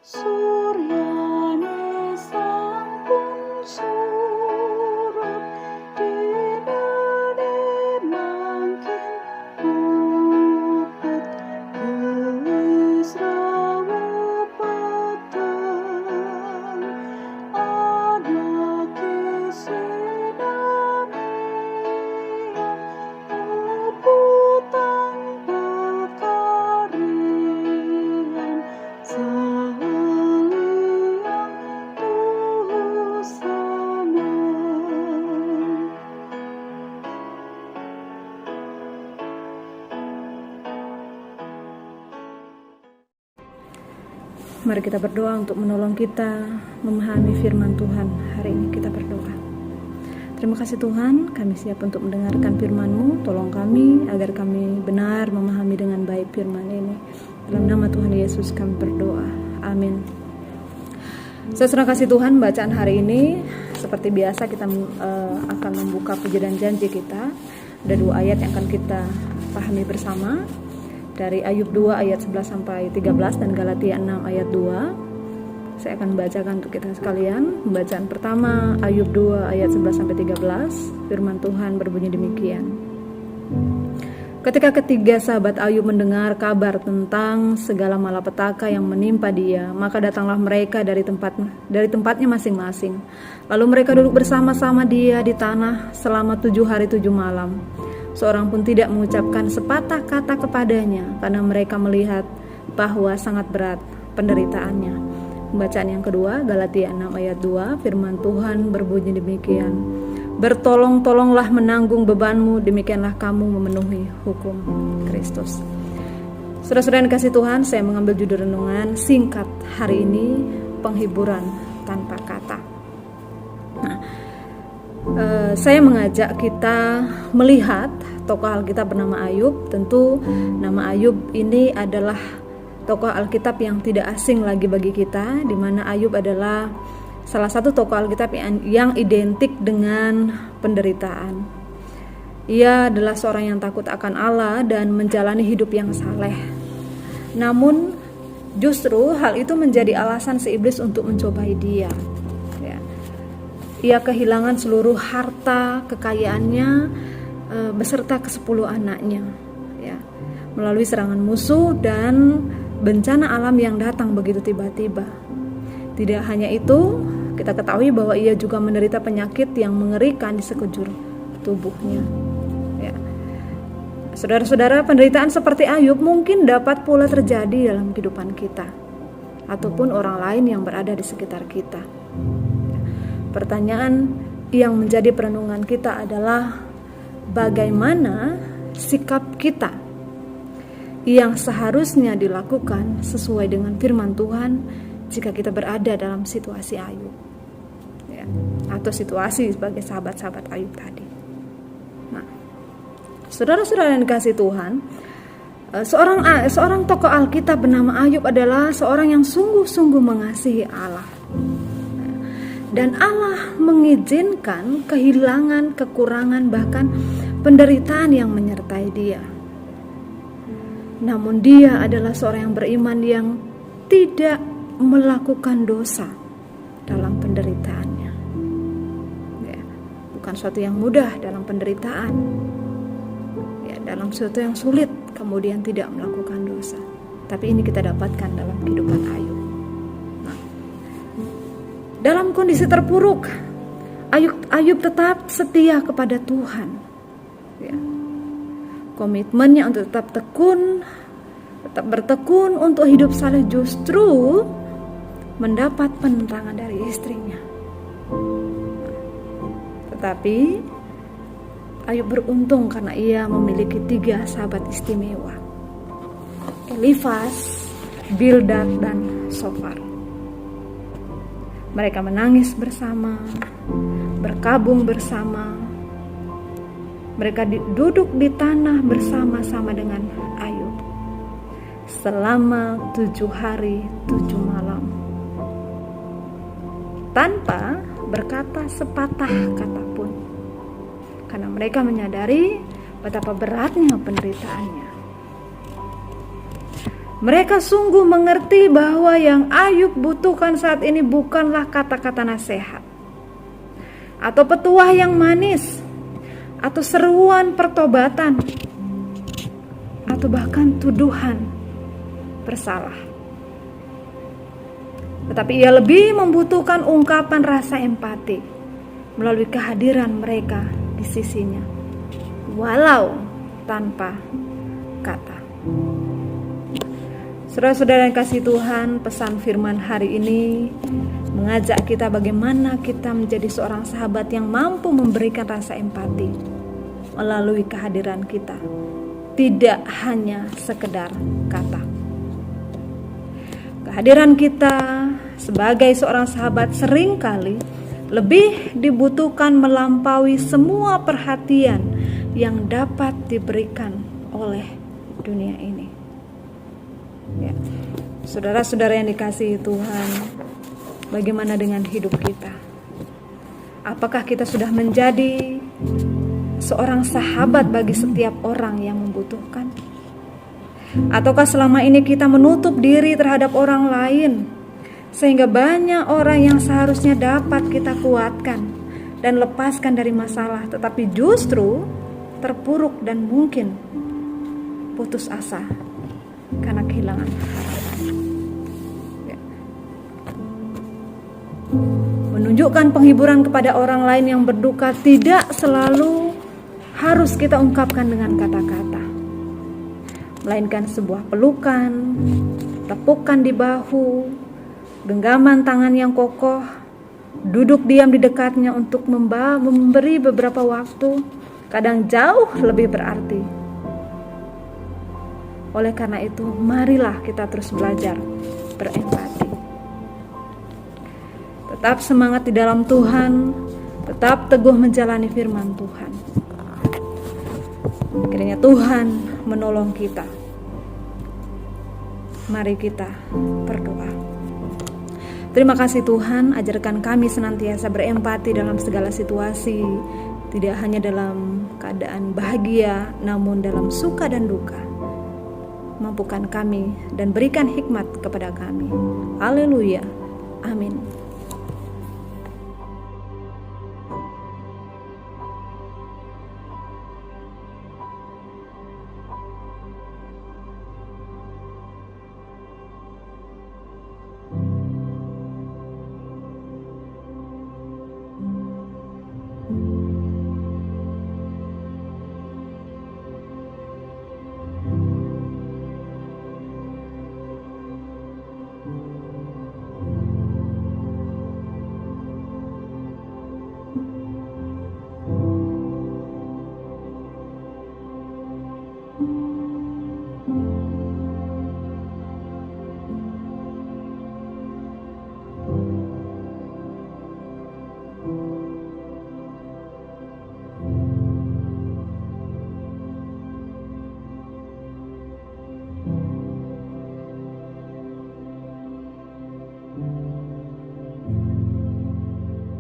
Suryane sampun surup dinane mangkin mupet wis rawuh peteng ana kesinami uputan pekarian Mari kita berdoa untuk menolong kita memahami firman Tuhan. Hari ini kita berdoa. Terima kasih Tuhan, kami siap untuk mendengarkan firman-Mu. Tolong kami agar kami benar memahami dengan baik firman ini. Dalam nama Tuhan Yesus kami berdoa. Amin. Saudara kasih Tuhan, bacaan hari ini seperti biasa kita akan membuka puji dan janji kita. Ada 2 ayat yang akan kita pahami bersama. Dari Ayub 2 ayat 11 sampai 13 dan Galatia 6 ayat 2. Saya akan membacakan untuk kita sekalian. Pembacaan pertama Ayub 2 ayat 11 sampai 13. Firman Tuhan berbunyi demikian. Ketika ketiga sahabat Ayub mendengar kabar tentang segala malapetaka yang menimpa dia, maka datanglah mereka dari tempatnya masing-masing. Lalu mereka duduk bersama-sama dia di tanah selama 7 hari 7 malam. Seorang pun tidak mengucapkan sepatah kata kepadanya karena mereka melihat bahwa sangat berat penderitaannya. Pembacaan yang kedua, Galatia 6 ayat 2, firman Tuhan berbunyi demikian. Bertolong-tolonglah menanggung bebanmu, demikianlah kamu memenuhi hukum Kristus. Saudara-saudara yang dikasihi Tuhan, saya mengambil judul renungan singkat hari ini, penghiburan tanpa kata. Saya mengajak kita melihat tokoh Alkitab bernama Ayub. Tentu nama Ayub ini adalah tokoh Alkitab yang tidak asing lagi bagi kita, di mana Ayub adalah salah satu tokoh Alkitab yang identik dengan penderitaan. Ia adalah seorang yang takut akan Allah dan menjalani hidup yang saleh. Namun justru hal itu menjadi alasan si iblis untuk mencobai dia. Ia kehilangan seluruh harta kekayaannya beserta ke-10 anaknya, melalui serangan musuh dan bencana alam yang datang begitu tiba-tiba. Tidak hanya itu, kita ketahui bahwa ia juga menderita penyakit yang mengerikan di sekujur tubuhnya. Saudara-saudara, penderitaan seperti Ayub mungkin dapat pula terjadi dalam kehidupan kita ataupun orang lain yang berada di sekitar kita. Pertanyaan yang menjadi perenungan kita adalah bagaimana sikap kita yang seharusnya dilakukan sesuai dengan firman Tuhan jika kita berada dalam situasi Ayub, atau situasi sebagai sahabat-sahabat Ayub tadi. Nah, saudara-saudara yang dikasihi Tuhan, seorang tokoh Alkitab bernama Ayub adalah seorang yang sungguh-sungguh mengasihi Allah. Dan Allah mengizinkan kehilangan, kekurangan, bahkan penderitaan yang menyertai dia. Namun dia adalah seorang yang beriman yang tidak melakukan dosa dalam penderitaannya. Bukan suatu yang mudah dalam penderitaan. Dalam suatu yang sulit kemudian tidak melakukan dosa. Tapi ini kita dapatkan dalam kehidupan Ayub. Dalam kondisi terpuruk, Ayub tetap setia kepada Tuhan. Komitmennya untuk tetap bertekun untuk hidup saleh justru mendapat penentangan dari istrinya. Tetapi Ayub beruntung karena ia memiliki 3 sahabat istimewa, Elifaz, Bildad, dan Sofar. Mereka menangis bersama, berkabung bersama. Mereka duduk di tanah bersama-sama dengan Ayub selama 7 hari 7 malam, tanpa berkata sepatah kata pun, karena mereka menyadari betapa beratnya penderitaannya. Mereka sungguh mengerti bahwa yang Ayub butuhkan saat ini bukanlah kata-kata nasihat, atau petuah yang manis, atau seruan pertobatan, atau bahkan tuduhan bersalah. Tetapi ia lebih membutuhkan ungkapan rasa empati melalui kehadiran mereka di sisinya, walau tanpa kata. Saudara-saudara yang kasih Tuhan, pesan firman hari ini mengajak kita bagaimana kita menjadi seorang sahabat yang mampu memberikan rasa empati melalui kehadiran kita, tidak hanya sekedar kata. Kehadiran kita sebagai seorang sahabat seringkali lebih dibutuhkan melampaui semua perhatian yang dapat diberikan oleh dunia ini. Ya. Saudara-saudara yang dikasihi Tuhan, bagaimana dengan hidup kita? Apakah kita sudah menjadi seorang sahabat bagi setiap orang yang membutuhkan? Ataukah selama ini kita menutup diri terhadap orang lain, sehingga banyak orang yang seharusnya dapat kita kuatkan dan lepaskan dari masalah, tetapi justru terpuruk dan mungkin putus asa karena kehilangan harapan. Ya. Menunjukkan penghiburan kepada orang lain yang berduka tidak selalu harus kita ungkapkan dengan kata-kata, melainkan sebuah pelukan, tepukan di bahu, genggaman tangan yang kokoh, duduk diam di dekatnya untuk memberi beberapa waktu, kadang jauh lebih berarti. Oleh karena itu, marilah kita terus belajar berempati. Tetap semangat di dalam Tuhan, tetap teguh menjalani firman Tuhan. Kiranya Tuhan menolong kita. Mari kita berdoa. Terima kasih Tuhan, ajarkan kami senantiasa berempati dalam segala situasi, tidak hanya dalam keadaan bahagia, namun dalam suka dan duka. Mampukan kami dan berikan hikmat kepada kami. Haleluya. Amin.